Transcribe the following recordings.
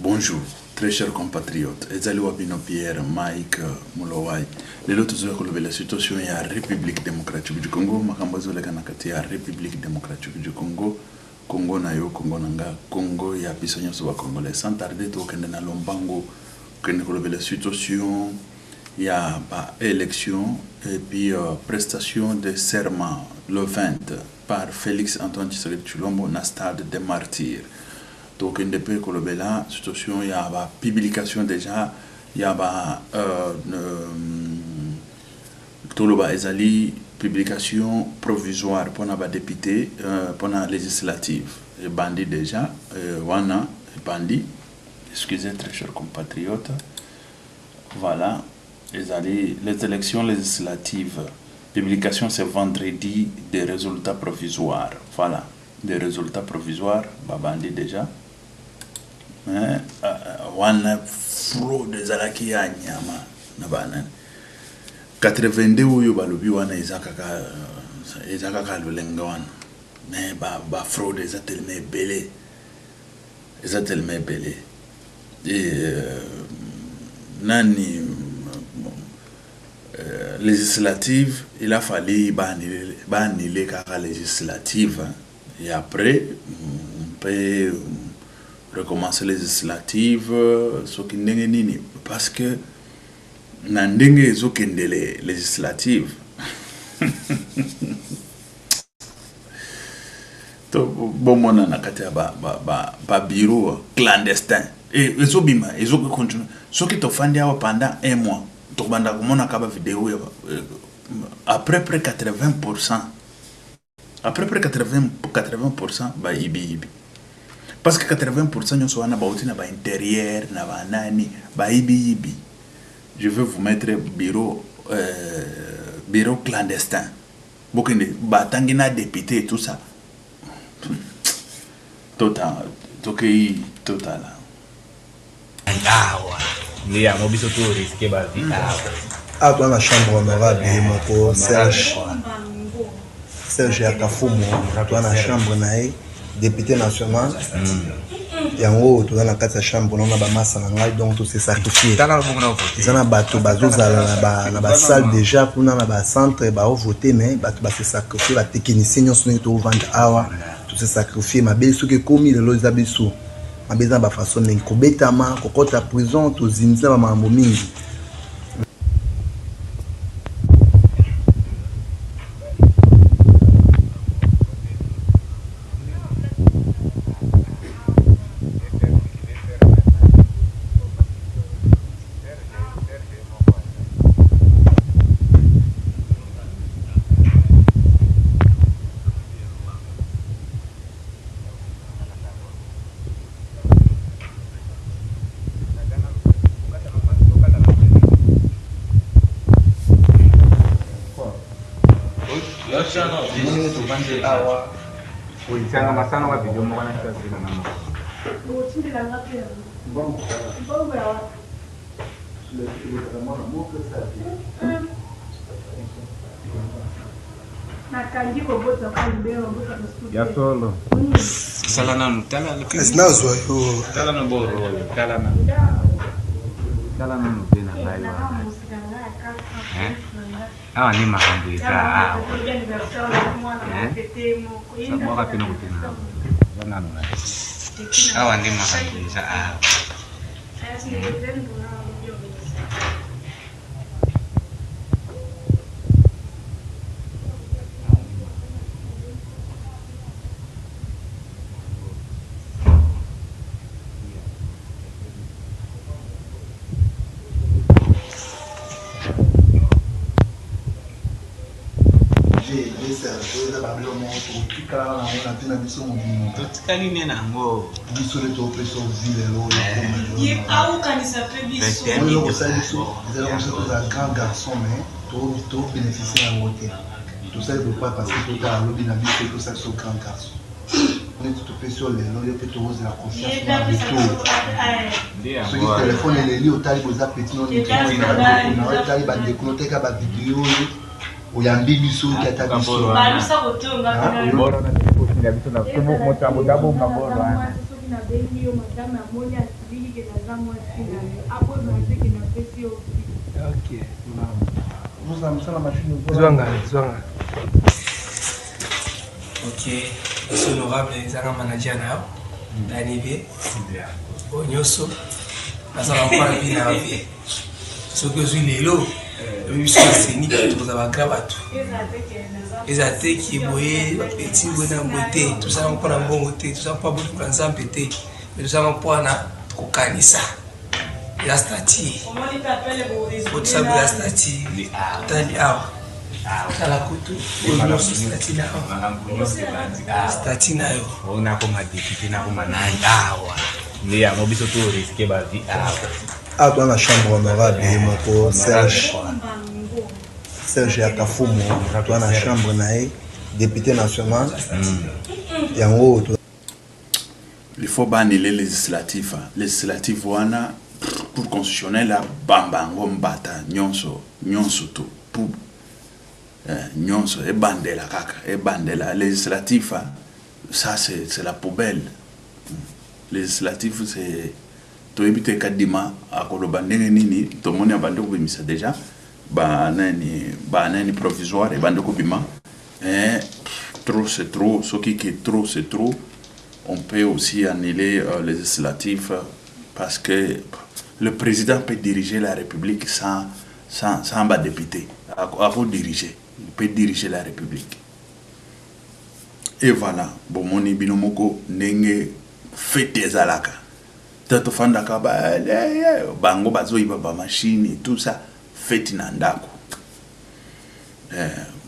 Bonjour, très chers compatriotes. Ezali Wabino Pierre, Mike Mulowai. Lelo tuzoe kulobe la situation ya République démocratique du Congo. Makambazo le kanakati ya République démocratique du Congo. Congo na yo, Congo nanga, Congo ya bisonyo soba congolais. Sans tarder, to kende na lombango, kende kulobe la situation ya ba élection et puis prestation de serment le 20 par Félix Antoine Tshisekedi Tshilombo na stade des martyrs. Donc, depuis que la situation, il y a une publication déjà, il y a une publication provisoire pour les députés, pour la législative. Et bandit déjà, wana, bandit, excusez très chers compatriotes. Voilà, les élections législatives. Publication c'est vendredi des résultats provisoires. Voilà, des résultats provisoires, bandit déjà. Wana fraude ezalaki ya nyama na bana 82 oyo balobi wana ezakaka lolenga wana mais ba fraude eza tellement ebele et nani législative il a fallu annuler kaka législative et après on peut recommencer les législatives parce que na ndenge ezokende les législatives to bomona na kati ya ba bureau clandestin et ezobima continue soki to fandi awa pendant un mois to banda komona ka ba vidéo après près 80% ba ibi parce que 80% nous sommes à l'intérieur, je vais vous mettre bureau clandestin. Beaucoup de batangina député et tout ça. Total. Ah, dans la chambre honorable, mon Serge Akafumo, dans la chambre naïe. Député national, et en haut, dans la carte de chambre, on a ba massa donc tout c'est sacrifié. Ils ont un bateau, dans la salle déjà, pour dans la centre, voter, mais bateau se sacrifier, les techniciens nous sont au vendre awa, tout se sacrifier. Ma belle souke commis le lois abisso, ma belle dans la façon de kobetama, kokota prison, tout zinza ma mingi. Ya solo. Salana tala. Esnazo yo. Tala no borro, tala no. Tala no tena live. Ah, ni mahambi ka. Saboka pino kutina. Bana no. Ah, ni mahambi sa. grand garçon, mais tout bénéficier en hôtel. Tout ça, il ne peut pas passer tout à lobby dans tout ça sur grand garçon. On est tout fait sur les noms, il peut te poser la confiance dans le tout. Ce qui téléphone et les lieux, au talib aux appétits, on est talib à déconnecter la vidéo. Oyambi biso kata biso. Ok, c'est honorable, les agents managers d'ANIB, au Nyoso, à Zarampara, ce que je suis les lots, le mission c'est ni pour vous avoir grave. Les athées qui voyaient, les petits bonhommes beauté, tout ça on prend un bon beauté, tout ça on pas beaucoup de gens pété, mais tout ça on prend un cocanissa. La statue. Tout ça la statue. La couteau. Statue na yo. On a comme député na comme awa. Mais à mobiso to risquer ba vie awa. Ah, toi la chambre honorable moko Serge Akafumo, toi la chambre nae député national. Yango il faut bannir les législatifs. Législatifs wana pour constitutionnel la bambango mbata nyonso to pour nyonso e bandela kaka e bandela législatif ça c'est la poubelle. Législatif c'est to ebite kadima akoloba ndenge nini to moni abande ko bimisa déjà ba nani provisoire e bande ko bima trop c'est trop ce qui est trop c'est trop. On peut aussi annuler les législatifs parce que le président peut diriger la République sans député. Il peut diriger la République. Et voilà, Bomoni Binomoko Nenge fête Zalaka. Tato Fandaka Bango Bazo Ibaba machine et tout ça, fête Nandako.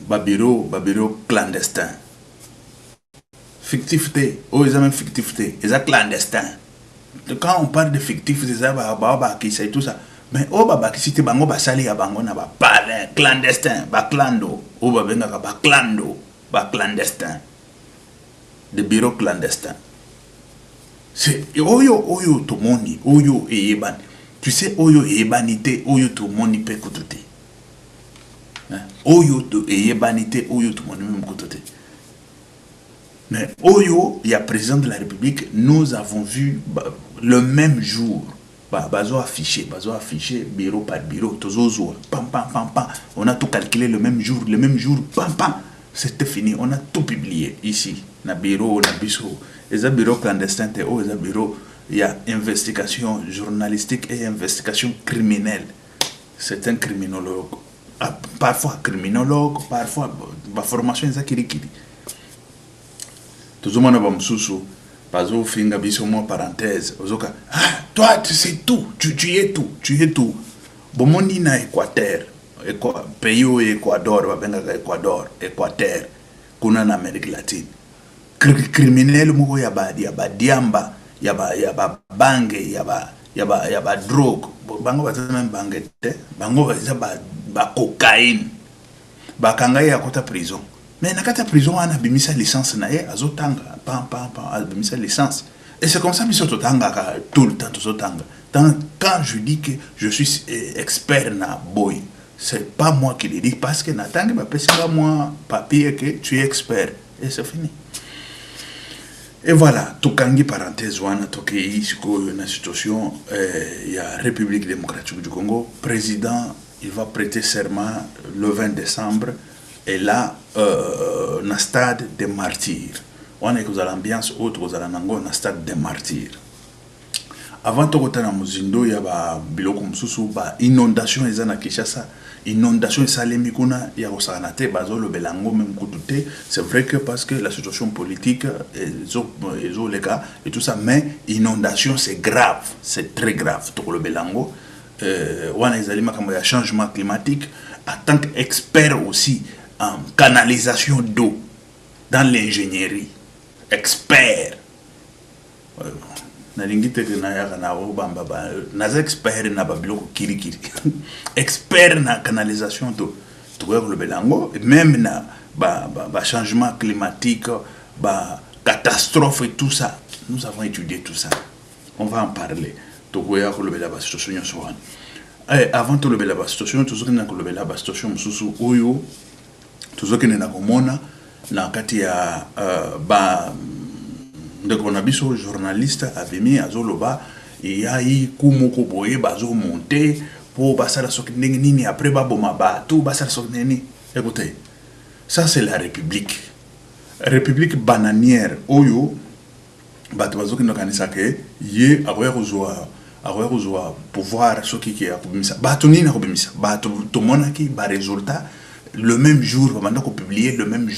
Babiro clandestin. Fictivité, ils ont même fictivité, ils ont clandestin. Quand on parle de fictif, c'est ça, qui c'est tout ça. Mais oh baba qui c'était bango basali ya bango na ba parrain clandestin, ba clando, oh ba benga ba clando, ba clandestin. De bureau clandestin. C'est oyo to moni, oyo eban. Tu sais oyo ebanité, oyo to moni pe kotote. Oyo to ebanité, oyo to moni même kotote. Mais Oyo, il y a président de la République, nous avons vu le même jour, bazo affiché, bureau par bureau, pam, on a tout calculé le même jour, pam, c'était fini, on a tout publié ici, na bureau, na biso, et un bureau clandestin, et un bureau, il y a investigation journalistique et investigation criminelle. C'est un criminologue, parfois criminologue, parfois, ma formation est zakirikiri. Tout le monde a dit que finga biso mo parenthèse. Toi tu sais tout, tu es tout. Bomoni na Équateur, pays au Équateur, Équateur, kuna na Amérique latine. Criminel mo ya ba diamba, ya ba bange, ya ba drogue. Bango ba même bange te, bango ba cocaïne. Ba kanga ya kota prison. Mais dans la prison, on a bimisa licence nae azotanga bimisa licence et c'est comme ça que totanga tout le temps totanga. Quand je dis que je suis expert na boy, c'est pas moi qui le dis parce que natanga ba pesa moi papier que tu es expert et c'est fini. Et voilà, tokangi parenthèse wana toke isiko na situation il y a République démocratique du Congo, président, il va prêter serment le 20 décembre. Et là, na stade des martyrs. On est dans l'ambiance autre, dans la stade des martyrs. Avant de rentrer dans Mozindo, il y a biloko mususu ba inondation ezana Kinshasa, inondation esalemi kuna ya osanate bazo le belango même kutute. C'est vrai que parce que la situation politique ezo les cas et tout ça, mais inondation c'est grave, c'est très grave pour le belango. On est allé makambo ya changement climatique en tant qu'expert aussi en canalisation d'eau dans l'ingénierie, expert. Expert na canalisation d'eau. Même na changement climatique, catastrophe et tout ça. Nous avons étudié tout ça. On va en parler. Avant de lever la situation, tout ce qui est levé la situation, oyo, tout ce qui est na komona, na kati ya donc on a biso journaliste avemi azoloba et ya yi kumoko boye bazo monter pour basala soki ndenge nini après baboma bato basala soki nini. Écoutez, ça c'est la république bananière oyo bato bazoki ndokanisa ke ye akoya kozwa pouvoir soki ki akobimisa bato nini akobimisa bato tomonaki ba résultat le même jour bamanda ko publier le même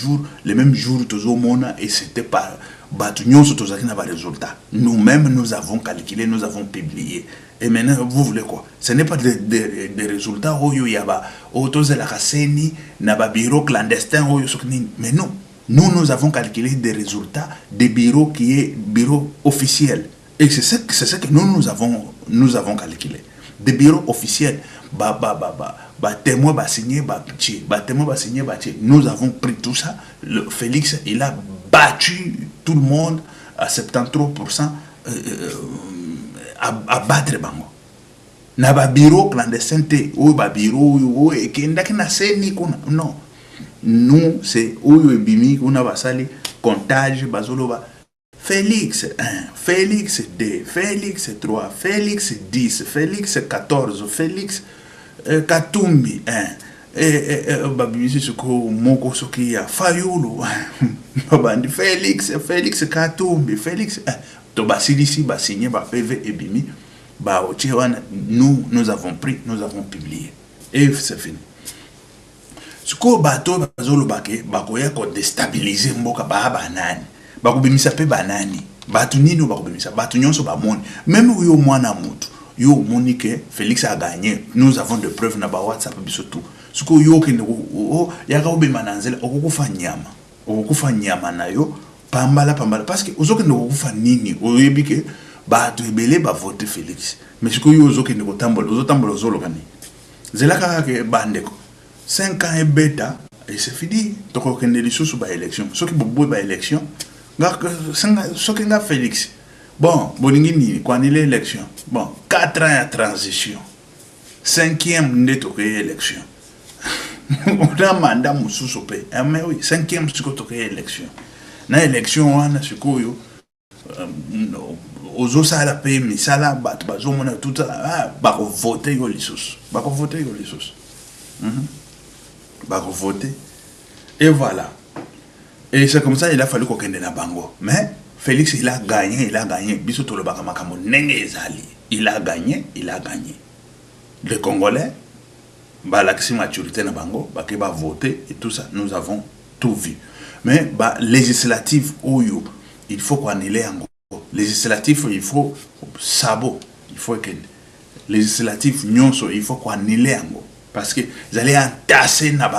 jour tozomona et c'était pas bato nyonso tozaki na ba résultat nous-mêmes nous avons calculé, nous avons publié. Et maintenant vous voulez quoi? Ce n'est pas des résultats oyo yaba otozela kaseni na ba bureau clandestin oyo soki nini, mais non. Nous avons calculé des résultats des bureaux qui est bureau officiel. Et c'est ce que nous avons calculé. Des bureaux officiels. Témoin va signer, témoin va signer, nous avons pris tout ça. Félix, il a battu tout le monde à 73% à battre Bango. Na ba bureau clandestin ou ba bureau et qui n'a seni non. Nous, c'est Oyo Bimi, on a basali, comptage, Bazoloba. Félix 1, Félix 2, Félix 3, Félix 10, Félix 14, Félix Katumbi 1. Babisi Suko, Moko Sokia, Fayulu, Babandi, Félix Katumbi, Félix 1. Tobasili, Bassigné, PV et Bimi, nous avons pris, nous avons publié. Et c'est fini. Ce que bateau bazolo bake bakoya ko déstabiliser mboka ba banani bakubimisa pe banani batu nini bakubimisa batu nyonso ba moni même yo mwana mutu yo monique Félix a gagné nous avons de preuves na ba WhatsApp biso tout ce que yo kende yaka obema nanzela okukufa nyama na yo pambala parce que ozoke ndo okufa nini oyebike batu ebele ba voter Félix mais ce que yo ozoke ndo tambola zolo kani zela kaka ke bandeko 5 ans et bêta, et c'est fini. Donc, on a des choses sur l'élection. Ceux qui ont une élection, ceux qui ont Félix. Bon, quand il y a l'élection, bon, 4 ans de transition. 5e de l'élection. On a un mandat sous paix. Mais oui, 5e de l'élection. Dans l'élection, on a ce qu'on aux autres à la paix, mais ça là, tout ça, bah, voter les sous. Voter. Et voilà. Et c'est comme ça il a fallu qu'on ait na bango. Mais Félix il a gagné. Biso to le bakamakamu nenge ezali. Il a gagné. Les Congolais, l'accès maturité na bango, qui va voter et tout ça, nous avons tout vu. Mais législatif oyo, il faut qu'on ait en gros. Législatif il faut sabot, il faut que législatif nyonso, il faut qu'on ait en gros. Parce que vous allez entasser na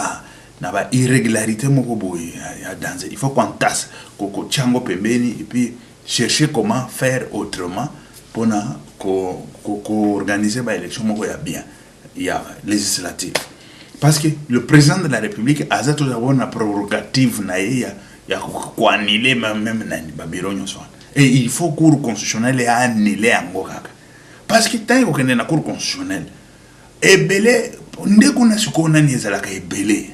irrégularité moko boye ya danser. Il faut qu'on tasse koko chango pembeni et puis chercher comment faire autrement pour organiser ba élection moko ya bien ya législative. Parce que le président de la République a toujours une prérogative na ya ko annuler même nani ba bureau nyonso. Et il faut cour constitutionnel et annuler ngo kaka. Parce que tant qu'on est na cour constitutionnel ebele ndeko na sikona ni ezalaka ebele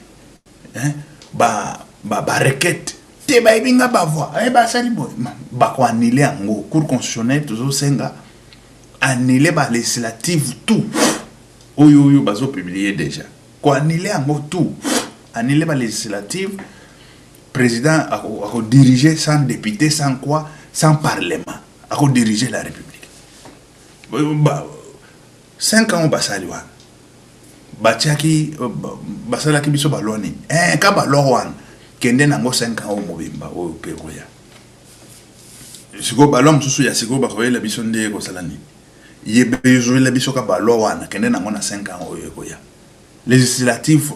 requête te ba ibinga ba voix ba sali boy ba ko annuler ngo cour constitutionnel toujours senga annuler ba législative tout oyo bazo publier déjà ko annuler ngo tout annuler ba législative président a diriger sans député sans quoi sans parlement a diriger la République 5 ans ba sali wa batiaki basalaki biso baloni ka balorwan kende nango 5 ans mobimba o pekoya siko balom susu ya siko bakoyela biso ndé ko salani ye bezo la biso ka balorwan kende nango na 5 ans o yekoya législatif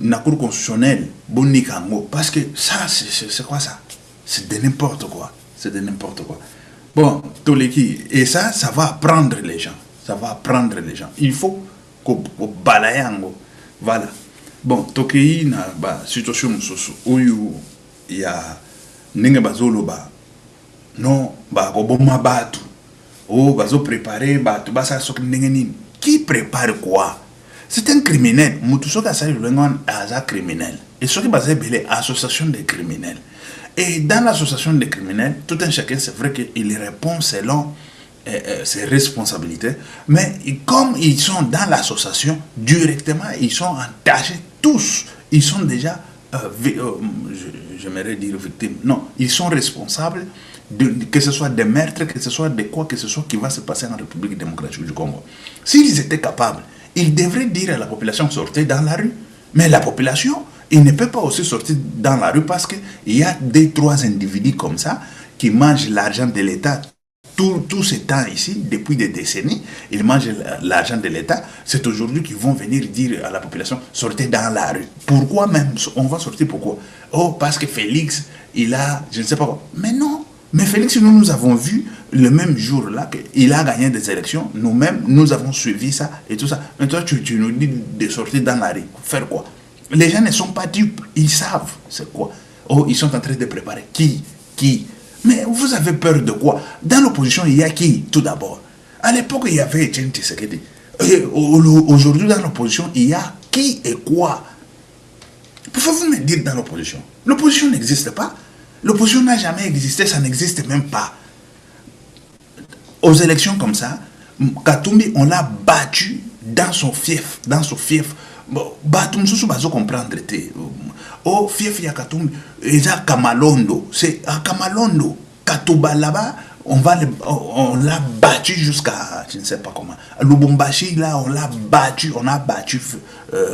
na cour constitutionnelle bonikango parce que ça c'est quoi ça c'est de n'importe quoi bon tous les qui et ça va apprendre les gens il faut ko balayango voilà bon tokei na ba situation mususu oyo ya ninga bazoloba non ba ko boma batu o bazo préparer batu basa sok ndenge nini qui prépare quoi c'est un criminel mutu soka sali lwengon aza criminel et soki bazé belé association de criminels Et dans l'association des criminels, tout un chacun, c'est vrai qu'il répond selon ses responsabilités, mais comme ils sont dans l'association, directement, ils sont entachés tous. Ils sont déjà, j'aimerais dire victimes, non, ils sont responsables, que ce soit des meurtres, que ce soit de quoi que ce soit qui va se passer en République démocratique du Congo. S'ils étaient capables, ils devraient dire à la population sortez dans la rue. Mais la population, il ne peut pas aussi sortir dans la rue parce qu'il y a 2-3 individus comme ça qui mangent l'argent de l'État. Tout ce temps ici, depuis des décennies, ils mangent l'argent de l'État. C'est aujourd'hui qu'ils vont venir dire à la population sortez dans la rue. Pourquoi même on va sortir? Pourquoi? Oh, parce que Félix, il a, je ne sais pas quoi. Mais non. Mais Félix, nous avons vu le même jour-là qu'il a gagné des élections. Nous-mêmes, nous avons suivi ça et tout ça. Mais toi, tu nous dis de sortir dans la rue. Faire quoi? Les gens ne sont pas dupes. Ils savent c'est quoi. Oh, ils sont en train de préparer. Qui? Mais vous avez peur de quoi? Dans l'opposition, il y a qui, tout d'abord? À l'époque, il y avait Etienne Tshisekedi. Aujourd'hui, dans l'opposition, il y a qui et quoi? Pouvez-vous me dire dans l'opposition? L'opposition n'existe pas. L'opposition n'a jamais existé, ça n'existe même pas. Aux élections comme ça, Katumbi, on l'a battu dans son fief. Batum Soussou Bazo comprendre. Au fief, il y a Katumbi. Il y a Kamalondo. C'est à Kamalondo. Katouba là-bas, on l'a battu jusqu'à, je ne sais pas comment. À Lubumbashi, là, on l'a battu,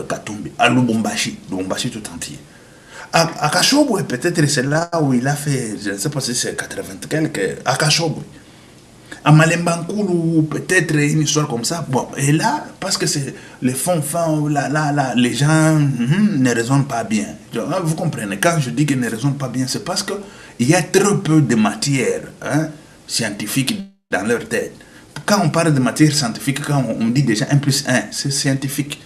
Katumbi. À Lubumbashi tout entier. À Kachobwe, peut-être c'est là où il a fait, je ne sais pas si c'est 80 quelques, à Kachobwe. À Malembankoulou, peut-être une histoire comme ça. Bon, et là, parce que c'est les fonds, là, les gens ne raisonnent pas bien. Vous comprenez, quand je dis qu'ils ne raisonnent pas bien, c'est parce qu'il y a très peu de matière scientifique dans leur tête. Quand on parle de matière scientifique, quand on dit déjà 1 plus 1, c'est scientifique.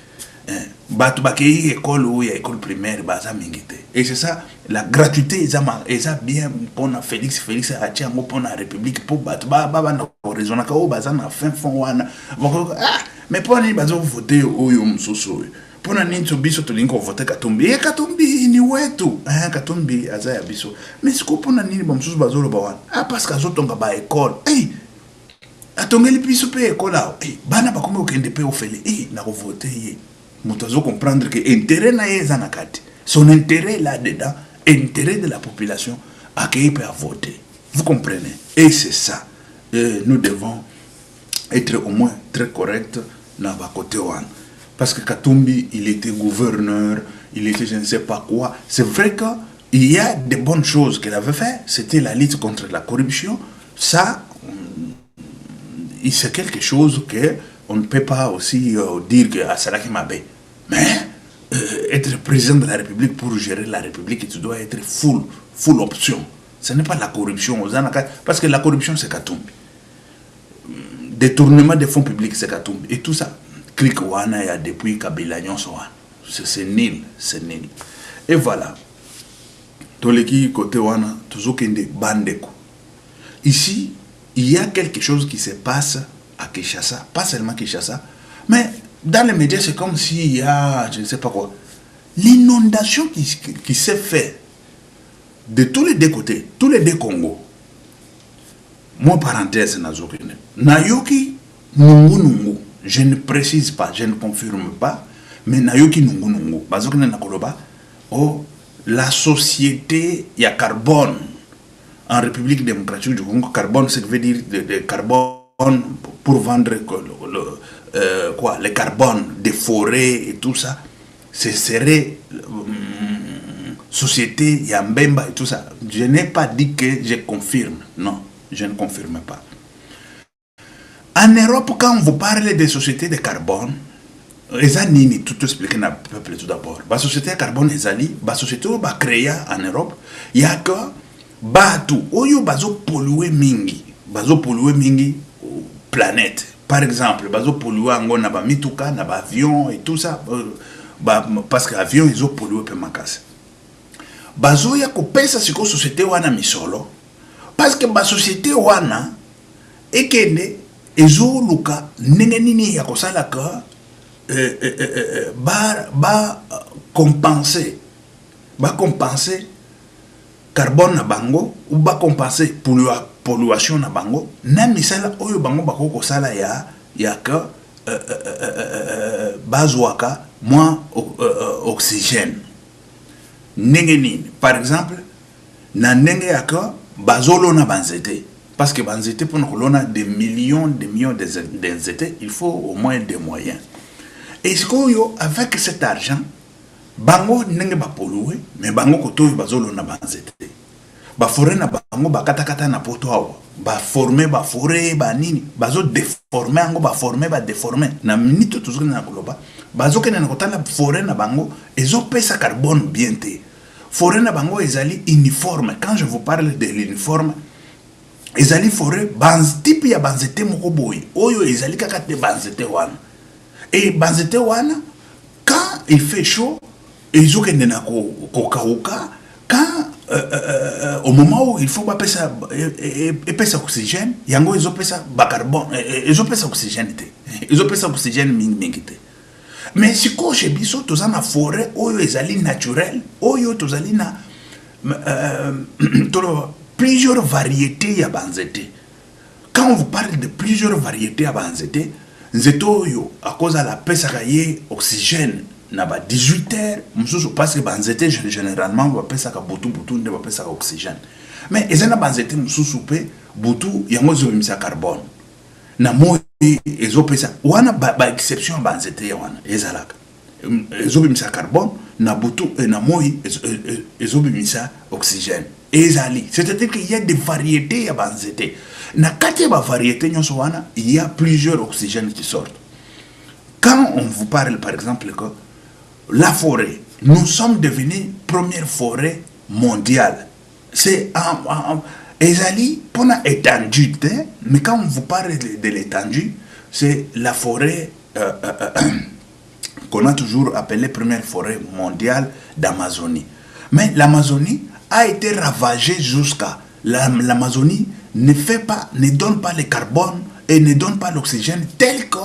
Batubakei école ou école primaire baza mingite et c'est ça la gratuité eza bien pour Félix a tiango pour la République pour batuba na raisonna ka o baza na fin fond wana mais pour ni bazo voter oyo msusu pour na nini biso tulingo voter Katumbi ni wetu Katumbi aza ya biso mais siko pour na nini ba msusu bazo lo ba wana parce que azotonga ba école atongeli biso pe école bana ba kombe okende pe ofele na voter Nous devons comprendre que l'intérêt n'est pas son intérêt là-dedans, l'intérêt de la population, à qui peut voter. Vous comprenez? Et c'est ça. Nous devons être au moins très corrects dans le côté. Parce que Katumbi, il était gouverneur, il était je ne sais pas quoi. C'est vrai qu'il y a de bonnes choses qu'il avait fait. C'était la lutte contre la corruption. Ça, c'est quelque chose qu'on ne peut pas aussi dire que Salaki Mabe. Mais être président de la République pour gérer la République, tu dois être full option. Ce n'est pas la corruption. Parce que la corruption, c'est Katumbi. Détournement des fonds publics, c'est Katumbi. Et tout ça, clique wana ya depuis Kabila Nyonsoa. C'est nul, c'est nul. Et voilà. Toleki côté wana, toujours kende bandeko. Ici, il y a quelque chose qui se passe à Kinshasa, pas seulement Kinshasa, mais dans les médias, c'est comme s'il y a, je ne sais pas quoi, l'inondation qui s'est faite de tous les deux côtés, tous les deux Congos. Moi, parenthèse, Nayoki Nungu, je ne précise pas, je ne confirme pas, mais Nayoki Nungu, la société, il y a carbone en République démocratique du Congo. Carbone, ça veut dire de carbone pour vendre le carbone des forêts et tout ça. Ce serait société Yambemba et tout ça. Je n'ai pas dit que je confirme. Non, je ne confirme pas. En Europe, quand vous parlez des sociétés de carbone, Ezanini, tout expliqué dans le peuple tout d'abord. La société de carbone, la société qui a créée en Europe, il y a que Batu, Oyo bazo polluer mingi planète. Par exemple, bazo polluer ango na ba mituka, na ba avion et tout ça, parce que avion ils ont pollué pe makasi. Bazo ya kopesa siko société wana misolo, parce que ba société wana ekende ezo luka nene nini ya kosala ka compenser carbone na bango ou ba compenser pollution na bango na misala oyo bango bako sala ya que bazwaka moins oxygène ndenge nini par exemple na ndenge ya que bazolo na banzete parce que banzete pour nous des millions d'inzete il faut au moins des moyens et ce que avec cet argent bango ndenge ba polluer mais bango koto bazolo na banzete ba forêt na bango ba kata na poto awa ba former ba forêt ba nini bazo déformer ango ba former ba déformer na minute toujours na koloba bazo kena na kotala forêt na bango ezo pesa carbone bien te forêt na bango ezali uniforme quand je vous parle de l'uniforme ezali forêt type ya banzete moko boy oyo ezali kaka te banzete wana et banzete wana quand il fait chaud ezo kena na kokauka quand au moment où il faut pas pesa oxygène yango ils ont pesa carbone ils ont pesa oxygène ils ont pesa oxygène mingi te mais si ko chez biso toza na forêt oyo ezali naturel oyo tozali na plusieurs variétés ya banzete quand on vous parle de plusieurs variétés ya banzete nzeto oyo à cause de la pesa kaye oxygène na ba 18 heures mususu parce que banzete généralement ba pesa ka butu nde ba pesa ka oxygène mais ezana banzete mususu pe butu yango zo bimisa carbone na moi ezo pesa wana ba exception banzete wana ezalaka ezo bimisa carbone na butu na moi ezo bimisa oxygène ezali c'est-à-dire qu'il y a des variétés ya banzete na kati ba variété nyonso wana il y a plusieurs oxygènes qui sortent quand on vous parle par exemple que la forêt, nous sommes devenus première forêt mondiale. C'est Ezali, pour la étendue, mais quand on vous parle de l'étendue, c'est la forêt qu'on a toujours appelée première forêt mondiale d'Amazonie. Mais l'Amazonie a été ravagée jusqu'à... L'Amazonie ne donne pas le carbone et ne donne pas l'oxygène tel que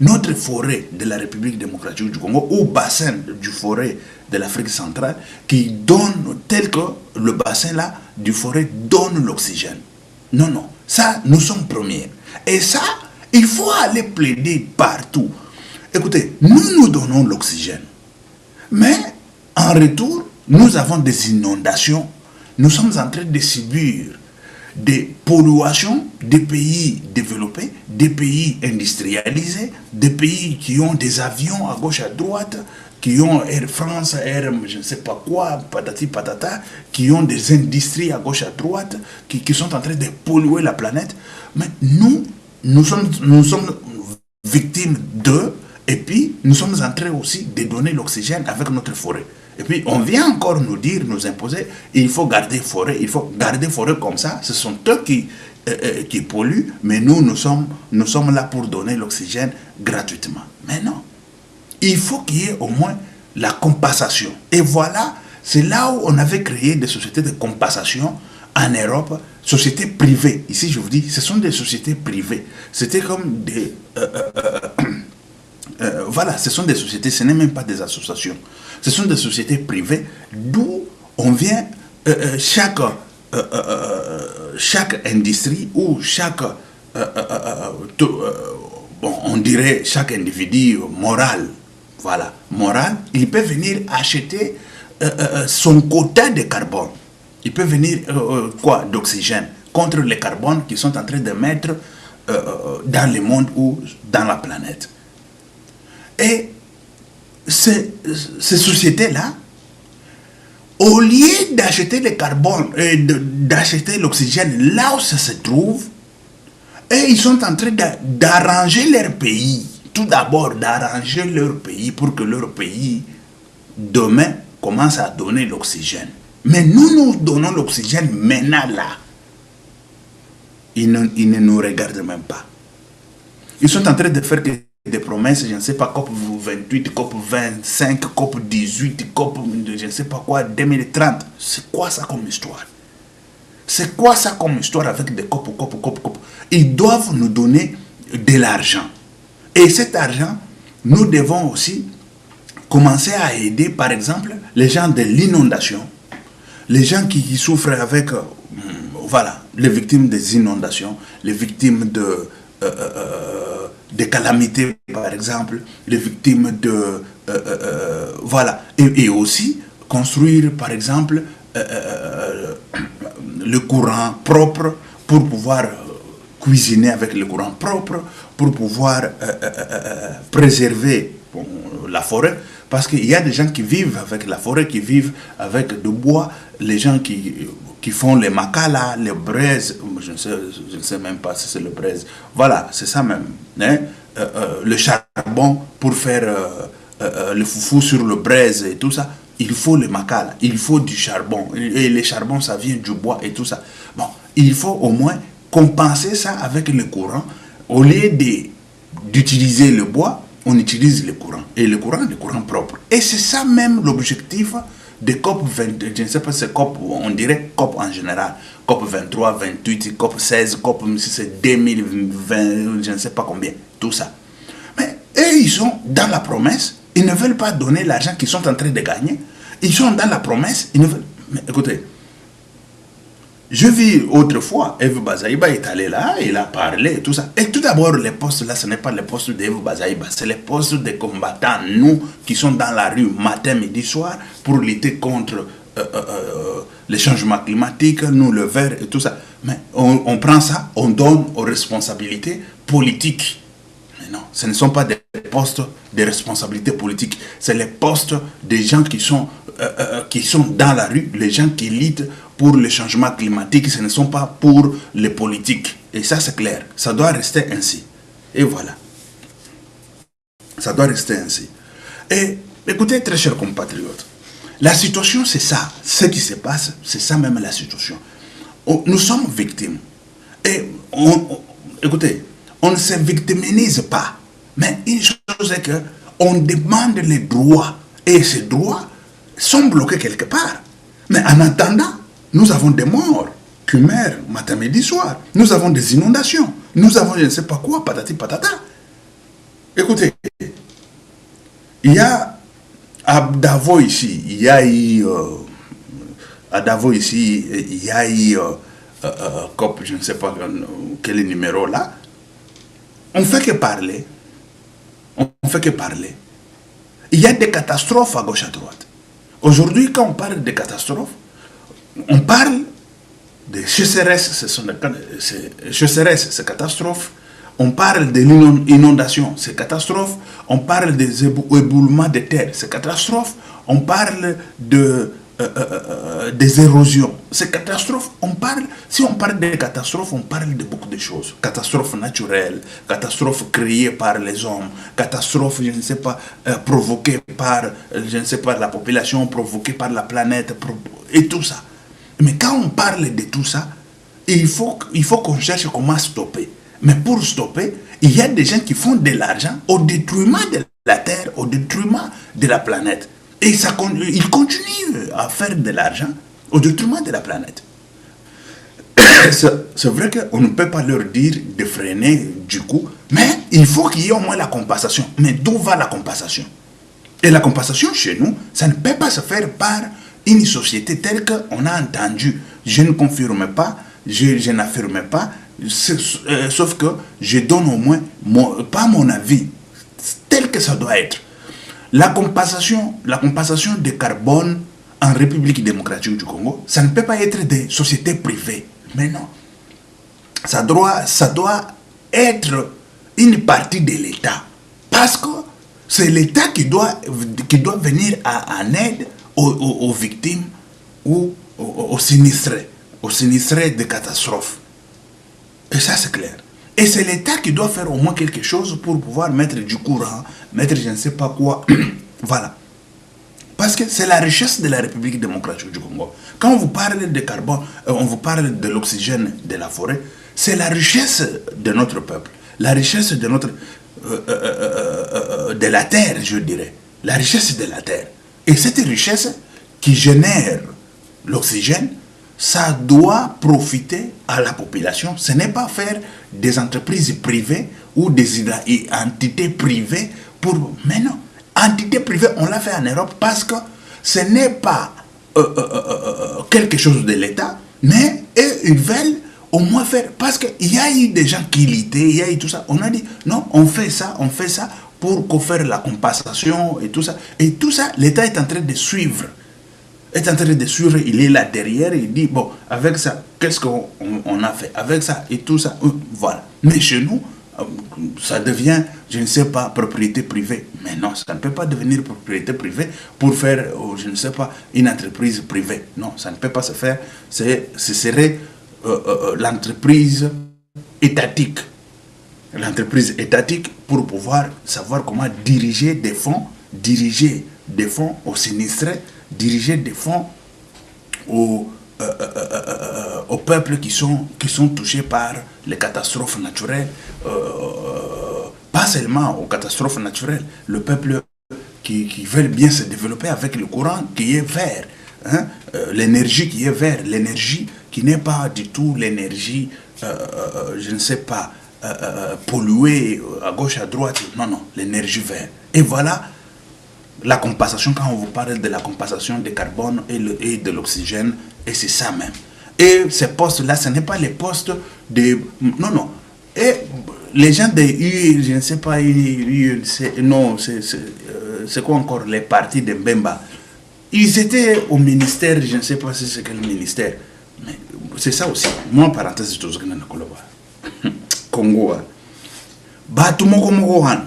notre forêt de la République démocratique du Congo ou bassin du forêt de l'Afrique centrale qui donne tel que le bassin là du forêt donne l'oxygène. Non, non, ça nous sommes premiers. Et ça, il faut aller plaider partout. Écoutez, nous donnons l'oxygène. Mais en retour, nous avons des inondations. Nous sommes en train de subir des polluations des pays développés, des pays industrialisés, des pays qui ont des avions à gauche à droite, qui ont Air France, Air je ne sais pas quoi, patati patata, qui ont des industries à gauche à droite, qui sont en train de polluer la planète. Mais nous sommes victimes d'eux, et puis nous sommes en train aussi de donner l'oxygène avec notre forêt. Et puis on vient encore nous dire, nous imposer, il faut garder forêt comme ça. Ce sont eux qui polluent, mais nous sommes là pour donner l'oxygène gratuitement. Mais non, il faut qu'il y ait au moins la compensation. Et voilà, c'est là où on avait créé des sociétés de compensation en Europe, sociétés privées. Ici, je vous dis, ce sont des sociétés privées. C'était comme des... voilà, ce sont des sociétés, ce n'est même pas des associations. Ce sont des sociétés privées d'où on vient, chaque industrie ou chaque, on dirait chaque individu moral, voilà, moral, il peut venir acheter son quota de carbone. Il peut venir, d'oxygène contre les carbones qu'ils sont en train de mettre dans le monde ou dans la planète. Et ces sociétés-là, au lieu d'acheter le carbone et d'acheter l'oxygène là où ça se trouve, et ils sont en train d'arranger leur pays. Tout d'abord, d'arranger leur pays pour que leur pays, demain, commence à donner l'oxygène. Mais nous donnons l'oxygène maintenant là. Ils ne nous regardent même pas. Ils sont en train de faire des promesses, je ne sais pas, COP 28, COP 25, COP 18, COP je ne sais pas quoi, 2030. C'est quoi ça comme histoire? C'est quoi ça comme histoire avec des COP? Ils doivent nous donner de l'argent. Et cet argent, nous devons aussi commencer à aider, par exemple, les gens de l'inondation. les gens qui souffrent avec, voilà, les victimes des inondations, les victimes des calamités, par exemple, les victimes de... voilà. Et aussi construire, par exemple, le courant propre pour pouvoir cuisiner avec le courant propre, pour pouvoir préserver la forêt. Parce qu'il y a des gens qui vivent avec la forêt, qui vivent avec du bois, les gens qui font les macala, les braises, je ne sais même pas si c'est le braise, voilà, c'est ça même, hein? Le charbon pour faire le foufou sur le braise et tout ça, il faut le macala, il faut du charbon, et le charbon ça vient du bois et tout ça. Bon, il faut au moins compenser ça avec le courant, au lieu d'utiliser le bois, on utilise le courant, et le courant propre. Et c'est ça même l'objectif de COP 20, je ne sais pas si c'est COP, on dirait COP en général, COP 23, 28, COP 16, COP si c'est 2020, je ne sais pas combien, tout ça. Mais eux, ils sont dans la promesse, ils ne veulent pas donner l'argent qu'ils sont en train de gagner, ils sont dans la promesse, ils ne veulent... Mais écoutez, je vis autrefois, Eve Bazaïba est allé là, il a parlé et tout ça. Et tout d'abord, les postes là, ce n'est pas les postes d'Eve Bazaïba, c'est les postes des combattants, nous, qui sont dans la rue matin, midi, soir, pour lutter contre les changements climatiques, nous, le vert et tout ça. Mais on prend ça, on donne aux responsabilités politiques. Mais non, ce ne sont pas des postes de responsabilité politique, c'est les postes des gens qui sont dans la rue, les gens qui luttent pour le changement climatique, ce ne sont pas pour les politiques. Et ça, c'est clair. Ça doit rester ainsi. Et voilà. Ça doit rester ainsi. Et écoutez, très chers compatriotes, la situation, c'est ça. Ce qui se passe, c'est ça même la situation. Nous sommes victimes. Et écoutez, on ne se victimise pas. Mais une chose est qu'on demande les droits. Et ces droits sont bloqués quelque part. Mais en attendant, nous avons des morts qui meurent matin, midi, soir. Nous avons des inondations. Nous avons je ne sais pas quoi, patati patata. Écoutez, il y a à Davos ici, il y a eu COP, je ne sais pas quel numéro là. On fait que parler. On fait que parler. Il y a des catastrophes à gauche à droite. Aujourd'hui, quand on parle de catastrophes, on parle de sécheresse, c'est catastrophe. On parle de l'inondation, c'est catastrophe. On parle des éboulements de terre, c'est catastrophe. On parle des érosions, c'est catastrophe. Si on parle de catastrophes, on parle de beaucoup de choses. Catastrophes naturelles, catastrophes créées par les hommes, catastrophes, je ne sais pas, provoquées par, je ne sais pas, la population, provoquées par la planète, et tout ça. Mais quand on parle de tout ça, il faut qu'on cherche comment stopper. Mais pour stopper, il y a des gens qui font de l'argent au détriment de la Terre, au détriment de la planète. Et ils continuent à faire de l'argent au détriment de la planète. C'est vrai qu'on ne peut pas leur dire de freiner du coup, mais il faut qu'il y ait au moins la compensation. Mais d'où va la compensation? Et la compensation chez nous, ça ne peut pas se faire par une société telle qu'on a entendu. Je ne confirme pas, je n'affirme pas, sauf que je donne au moins, pas mon avis, tel que ça doit être. La compensation de carbone en République démocratique du Congo, ça ne peut pas être des sociétés privées. Mais non. Ça doit être une partie de l'État. Parce que c'est l'État qui doit venir en aide aux victimes ou aux sinistrés de catastrophes. Et ça, c'est clair. Et c'est l'État qui doit faire au moins quelque chose pour pouvoir mettre du courant, mettre je ne sais pas quoi. Voilà. Parce que c'est la richesse de la République démocratique du Congo. Quand on vous parle de carbone, on vous parle de l'oxygène de la forêt, c'est la richesse de notre peuple. La richesse de de la terre, je dirais. La richesse de la terre. Et cette richesse qui génère l'oxygène, ça doit profiter à la population. Ce n'est pas faire des entreprises privées ou des entités privées pour... Mais non, entité privée, on l'a fait en Europe parce que ce n'est pas quelque chose de l'État, mais ils veulent au moins faire, parce qu'il y a eu des gens qui litaient, il y a eu tout ça, on a dit, non, on fait ça pour faire la compensation et tout ça, l'État est en train de suivre, il est là derrière, il dit, bon, avec ça, qu'est-ce qu'on a fait, avec ça et tout ça, voilà, mais chez nous, ça devient, je ne sais pas, propriété privée. Mais non, ça ne peut pas devenir propriété privée pour faire, je ne sais pas, une entreprise privée. Non, ça ne peut pas se faire. Ce serait l'entreprise étatique. L'entreprise étatique pour pouvoir savoir comment diriger des fonds aux sinistrés, diriger des fonds aux peuples qui sont touchés par les catastrophes naturelles, pas seulement aux catastrophes naturelles, le peuple qui veut bien se développer avec le courant qui est vert, hein, l'énergie qui est vert, l'énergie qui n'est pas du tout l'énergie, je ne sais pas, polluée à gauche, à droite, non, l'énergie verte. Et voilà la compensation, quand on vous parle de la compensation du carbone et de l'oxygène, et c'est ça même. Et ces postes-là, ce n'est pas les postes de... Non. Et les gens de je ne sais pas, non, c'est quoi encore, les partis de Mbemba. Ils étaient au ministère, je ne sais pas si c'est quel ministère. Mais c'est ça aussi. Moi, parenthèse, je suis Congo. Batu moko han.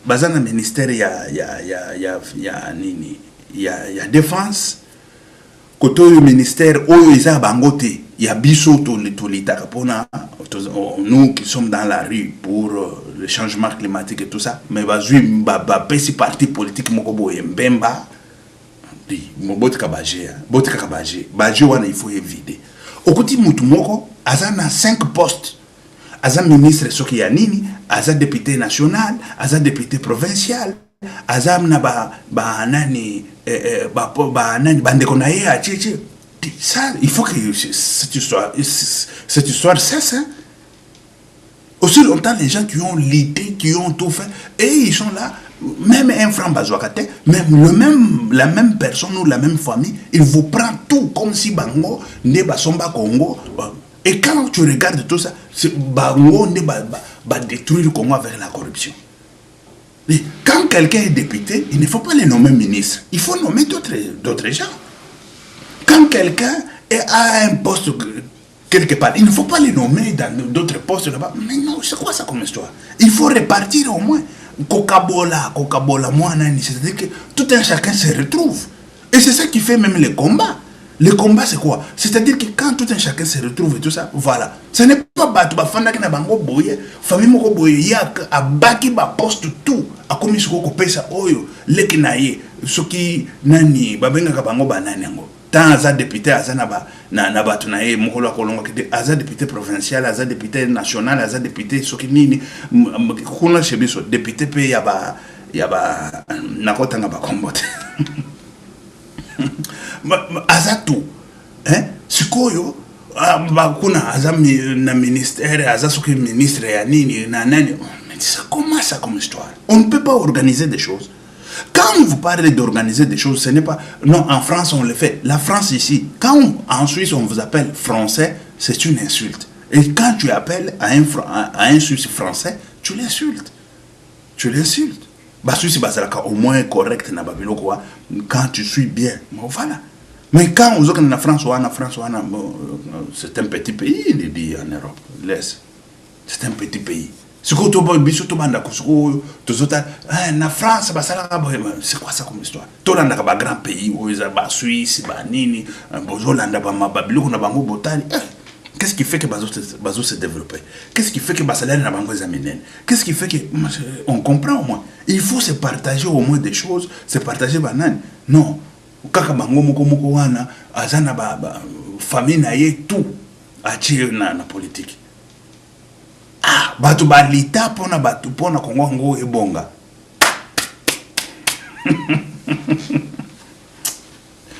Baza na ministère il y a défense. Côté du ministère, il y a bangote, il y a biso nous qui sommes dans la rue pour le changement climatique et tout ça, mais si parti politique moko boye Mbemba, botika baje wana il faut éviter. Au côté mutu moko azana 5 postes. Aza ministre soki ya nini, aza député national, aza député provincial, aza na nani bandeko na ye a tchétché. Ça, il faut que cette histoire cesse. Hein? Aussi longtemps, les gens qui ont lutté, qui ont tout fait, et ils sont là, même un franc bazouakate, la même personne ou la même famille, il vous prend tout comme si Bango, ne basomba Congo. Et quand tu regardes tout ça, Bango va détruire le Congo avec la corruption. Et quand quelqu'un est député, il ne faut pas le nommer ministre. Il faut nommer d'autres gens. Quand quelqu'un a un poste quelque part, il ne faut pas le nommer dans d'autres postes là-bas. Mais non, c'est quoi ça comme histoire? Il faut répartir au moins. Coca-Cola, moi, c'est-à-dire que tout un chacun se retrouve. Et c'est ça qui fait même les combats. Le combat, c'est quoi? C'est-à-dire que quand tout un chacun se retrouve et tout ça, voilà. Ce n'est pas battu, fanda qui n'a pas boye, famille moko boye, yak, a baki ba poste tout, a commis ce qu'on peut ça, oyo, lekinaye, ce qui nani, babenga kabango banani ango. Tant aza député, aza na batu na ye, moko la kolonga kite, aza député provincial, aza député national, aza député, ce qui nini, kuna chebiso, député pe yaba, nakota nga ba kombote. Azatu sikoyo bakuna azami na ministère azasoki ministre ya nini na nani. Ça commence ça comme histoire. On ne peut pas organiser des choses. Quand vous parlez d'organiser des choses, ce n'est pas... Non, en France, on le fait. La France ici, quand en Suisse, on vous appelle français, c'est une insulte. Et quand tu appelles à un Suisse français, tu l'insultes. Tu l'insultes. Bah, Suisse, au moins correct, quand tu suis bien. Voilà. Mais quand on est en France, c'est un petit pays, il dit en Europe. Laisse. C'est un petit pays. C'est quoi en France, c'est quoi ça comme histoire? Tout le monde a un grand pays, la Suisse, Nini, qu'est-ce qui fait que Bazo se développe? Qu'est-ce qui fait que Basalène n'a pas besoin? Qu'est-ce qui fait que... On comprend au moins. Il faut se partager au moins des choses, se partager banane. Non. Kaka bango moko wana azana famille na ye tout atie na politique. Ah, batu balita pona batu pona Kongo ngo ebonga.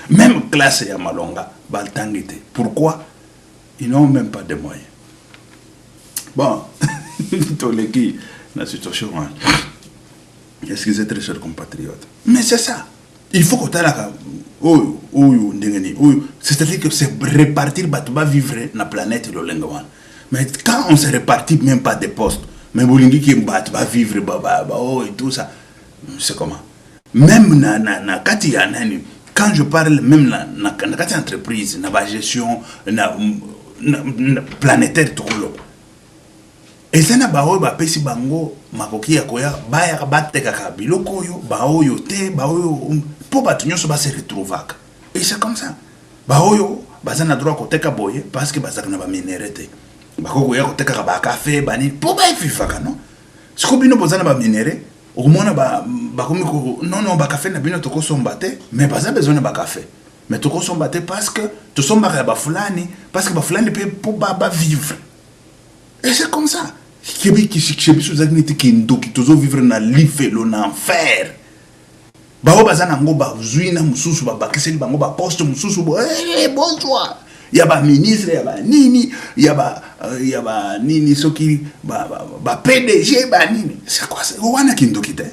Même classe ya malonga baltangite. Pourquoi? Ils n'ont même pas de moyens. Bon, tous les qui la situation. Excusez très chers compatriotes. Mais c'est ça. Il faut que tu c'est-à-dire que c'est répartir, tu vas vivre na planète le lengawan. Mais quand on se répartit même pas des postes, mais bolingi qui va vivre et tout ça, c'est comment? Même na kati ya nani, quand je parle même na kati entreprise, na gestion na planétaire tout le. Et ça na baoyo ba pesi bango makoki ya koya baya bateka ka biloko yo baoyo te baoyo po batu nyonso ba se retrouver. Et c'est comme ça. Baoyo bazana droit koteka boye parce que bazaka na ba minéralité. Bakoko ya koteka ba café bani po ba ififaka non. Siko bino bozana ba minéré au mona ba komi ko non ba café na bino toko sombate mais baza besoin ba café. Mais toko sombate parce que to somba ba fulani parce que ba fulani pe po ba vivre. Et c'est comme ça. Qui sous agnité qui ndoki toujours vivre na l'ifelo na enfer. Bao bazana ngo ba zuina mususu ba bakiseli bango ba poste mususu bonsoir. Ya ba ministre ya ba nini ya ba nini soki ba PDG ba nini. C'est quoi ça? Wana kindoki te.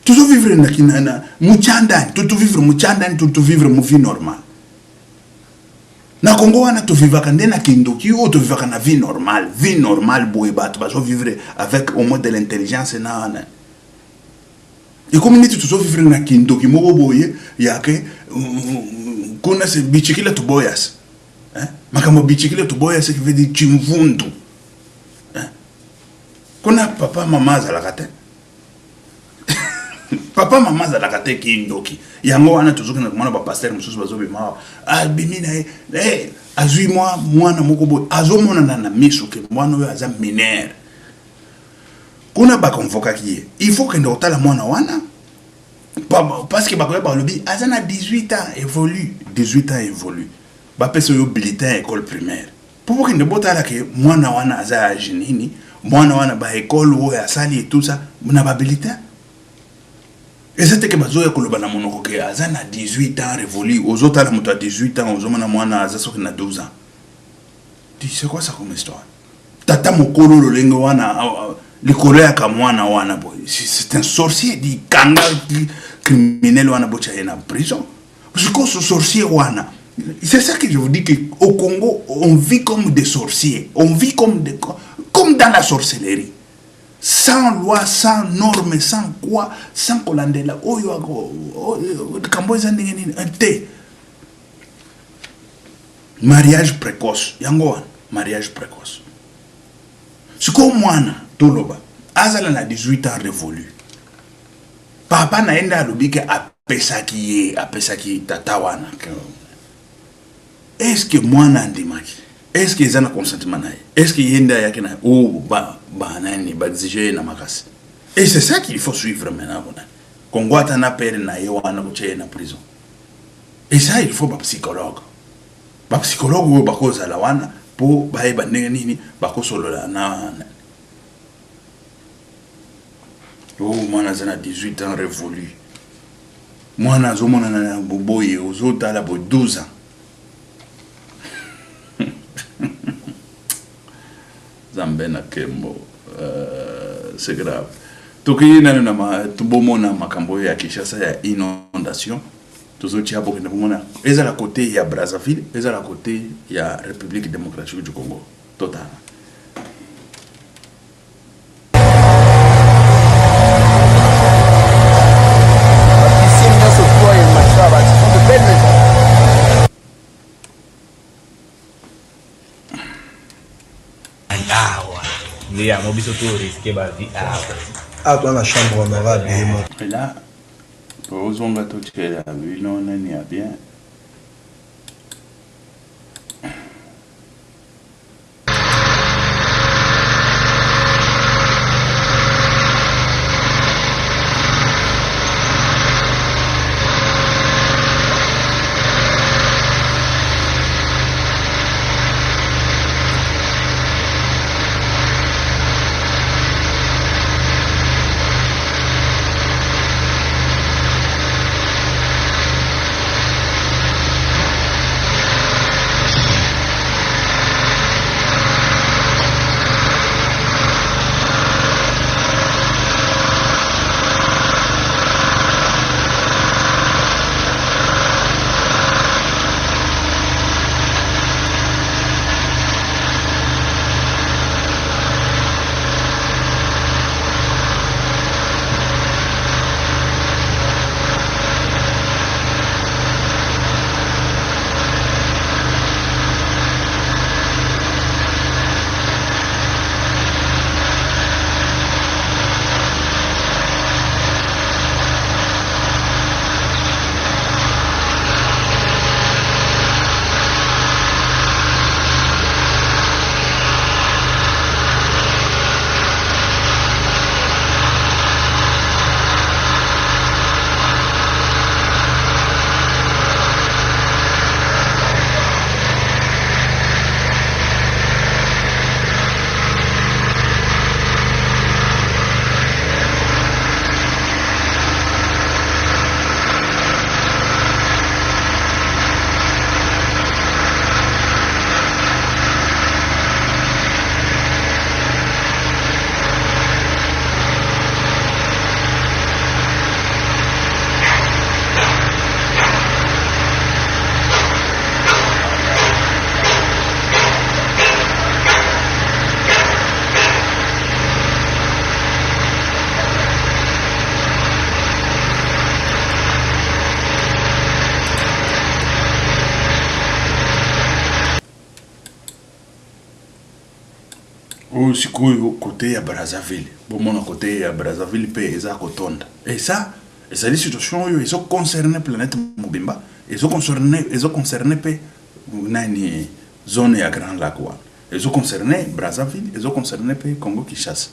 Toujours vivre na kinana muchanda, tout vivre muchanda, tout vivre mu vie normale. Na Congo wana to vivaka ndena kindoki ou to vivaka na vie normale boye bat bazo vivre avec au mode de l'intelligence na na. Et comme ni tu vivre na kindoki moko boye yake kuna se bichikile to boyas. Hein? Makamo bichikile to boyas qui veut dire chimvundu. Hein? Kuna papa mama za la kate. Papa mama za la kate kindoki. Yango wana toujours na mwana ba pasteur mususu bazobe ma bimina azui mwana moko boy azomona na miso ke mwana oyo aza mineur. Kuna ba convoka ki il faut que ndotala mwana wana parce que bakoya ba lobi azana 18 ans évolue 18 ans évolue ba pesa yo bulletin école primaire pour que ndotala ke mwana wana aza jinini mwana wana ba école oyo asali et tout ça na ba bulletin. Et c'était que bazoya koloba na monoko ke azana 18 ans révolu aux autres muto à 18 ans aux hommes mwana azasoki na 12 ans. Tu sais quoi ça comme histoire? Tata mokolo lo lengo wana le kolea ka mwana wana boy. C'est un sorcier dit kanga criminel wana bocha en prison. Parce que ce sorcier wana c'est ça que je vous dis que au Congo on vit comme des sorciers, on vit comme dans la sorcellerie. Sans loi, sans normes, sans quoi, sans kolandela. Mariage précoce. Yango, mariage précoce. Ce qu'on moine, Toloba, Azala na 18 ans révolu. Papa na enda lobike apesaki tatawana. Est-ce que moana ndimaki? Est-ce que zana consentement nae? Est-ce que yenda yake na nani ba exiger na makasi? Et c'est ça qu'il faut suivre maintenant. Congo atana pere na yewana kuche na prison. Et ça il faut ba psychologue. Ba psychologue ou ba koza la wana pour ba eba nini ba kosolola na. Oh mwana zana 18 ans révolu. Mwana zomona na boboye ozota la bo 12 ans. Zambena Kembo, c'est grave. Toki na tubomona makambo ya Kinshasa ya inondation. Tozochi hapo kina bomona. Eza la côté ya Brazzaville, eza la côté ya République démocratique du Congo. Total. Lia mobiso tout risqué bazi dans la chambre honorable et là pour ozonga to tchela bino nani a bien oyo sikoyo côté ya Brazzaville bomona côté ya Brazzaville pe eza kotonda et ça ezali situation oyo ezo concerner planète mobimba ezo concerner pe nani zone ya Grand Lac wa ezo concerner Brazzaville ezo concerner pe Congo Kinshasa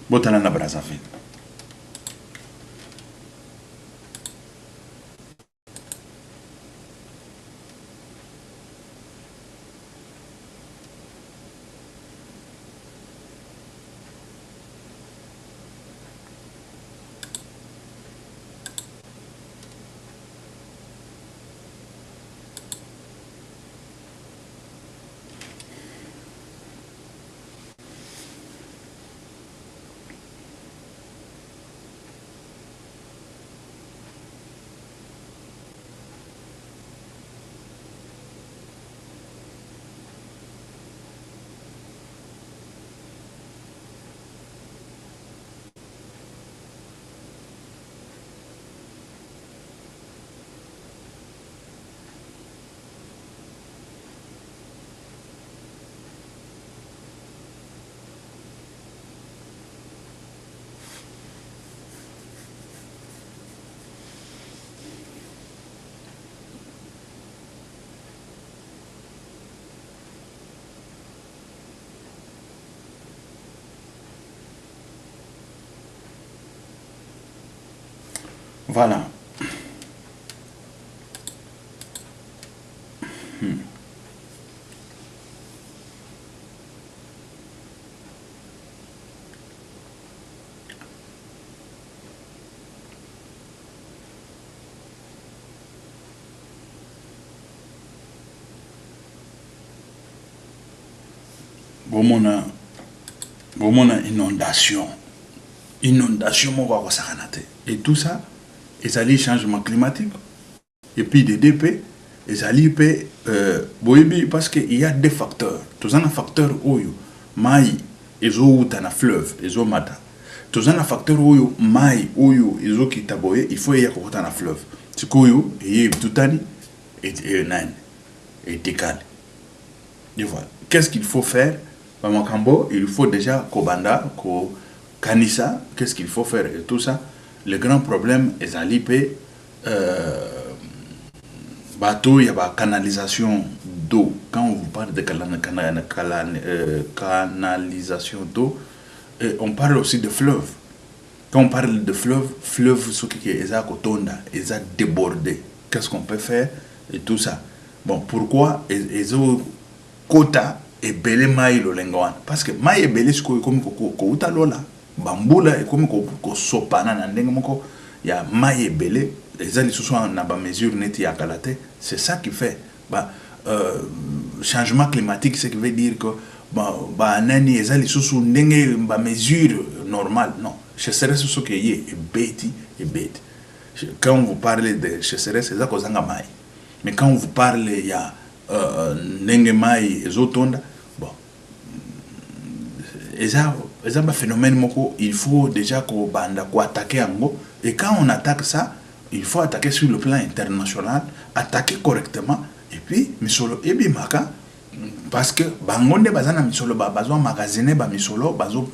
botana na Brazzaville. Voilà. Bomona inondation moko akosakana te et tout ça ezali changement climatique et puis des DP ezali pe boyebi parce que il y a des facteurs tous un facteur oyo mai ezo uta na fleuve ezo mata tous un facteur oyo mai oyo ezo kitaboye il faut y akota na fleuve tikoyo et tutani et nine et décalé et voilà qu'est-ce qu'il faut faire Bamakambo il faut déjà kobanda ko kanisa qu'est-ce qu'il faut faire et tout ça. Le grand problème est à l'IP, bateau, il y a la canalisation d'eau. Quand on vous parle de canalisation d'eau, on parle aussi de fleuve. Quand on parle de fleuve, ce qui est débordé. Qu'est-ce qu'on peut faire et tout ça. Bon, pourquoi ils ont quota et belé maï le lengouan? Parce que maï et belé, c'est comme kouta lola. Bambula et comme ko sopana na ndenge moko ya maye belé ezali susu na ba mesure neti ya kalate c'est ça qui fait changement climatique ce qui veut dire que nani ezali susu ndenge ba mesure normale non sécheresse susu que yé et bête quand vous parlez de sécheresse c'est ça kozanga mai mais quand vous parlez ya ndenge mai ezotonda bon c'est un phénomène moko, il faut déjà qu'on attaquer ango et quand on attaque ça, il faut attaquer sur le plan international, attaquer correctement et puis misolo ebi maka parce que bangonde bazana misolo bazo magasiner ba misolo bazo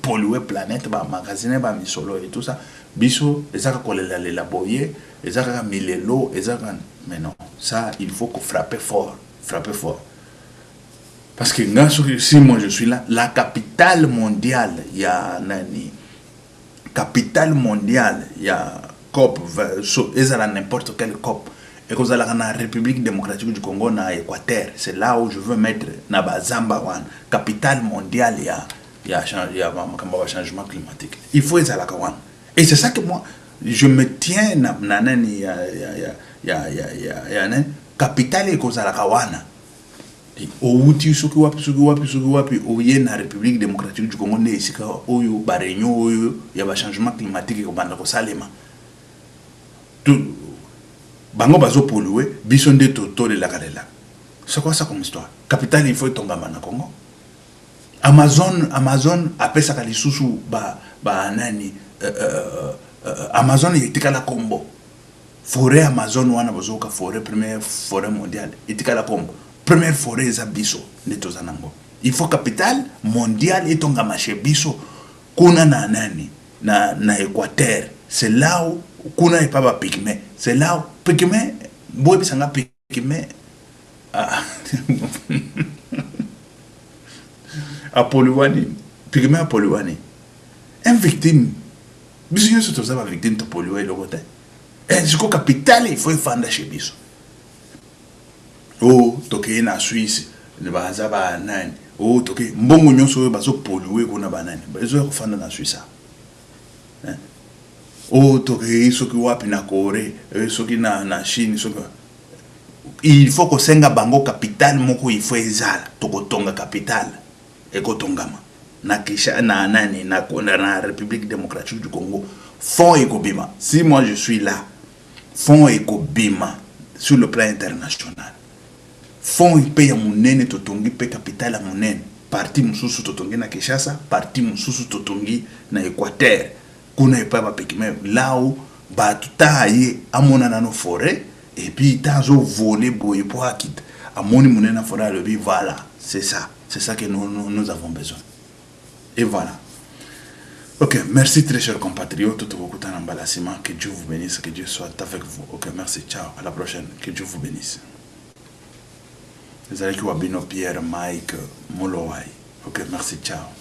polluer planète ba magasiner ba misolo et tout ça biso ezaka kolela la boyer ezaka milelo ezaka mais non ça il faut qu'on frapper fort. Parce que si moi je suis là, la capitale mondiale, il y a nani, capitale mondiale, il y a COP, et ça n'importe quelle COP. Et que vous allez la République démocratique du Congo, na Équateur, c'est là où je veux mettre Nabazamba, capitale mondiale, il y a changement climatique. Il faut ça la kawan. Et c'est ça que moi, je me tiens nanani, capitale et que vous allez la kawana. Outi suki wapi oye na République démocratique du Congo ne isika oyo barenyo oyo ya ba changement climatique ko banda ko salema tout bango bazo polluer biso nde toto de la kalela c'est quoi ça comme histoire capitale il faut tomber na Congo Amazon apesa kali susu ba nani Amazon yetikala kombo forêt Amazon wana bozoka forêt première forêt mondiale yetikala kombo première forêt za biso netozanango Il faut capitale mondiale et tonga machebiso kuna na nani na Équateur. C'est là où kuna pas ba pygmée. C'est là où pygmée boy bisanga pygmée Apollouani pygmée Apollouani. Un victime biso surtout ça va victime to polluer le côté. Et jusqu'au capital il faut fanda chez biso. Oh toke na Suisse ne baza ba nani. Oh toke mbongo nyonso bazo polluer kuna banani. Bazo ko fanda na Suisse. Oh toke soki wapi na Corée, soki na Chine, soki il faut que senga bango capital moko il faut ezala toko tonga capital et ko tongama na kisha na nani na République démocratique du Congo fond ekobima. Si moi je suis là, fond ekobima sur le plan international. Fond ipe ya munene totongi pe capital ya munene. Parti mususu totongi na Kinshasa, parti mususu totongi na Équateur. Kuna ipa ba pekime là où ba tuta ye amona na no forêt et puis tazo voler boye pour akit. Amoni munene na forêt le bi voilà, c'est ça que nous avons besoin. Et voilà. Ok, merci très chers compatriotes. Que Dieu vous bénisse, que Dieu soit avec vous. Ok, merci, ciao, à la prochaine. Que Dieu vous bénisse. Les amis qui Pierre, Mike, Molowai. Ok, merci, ciao.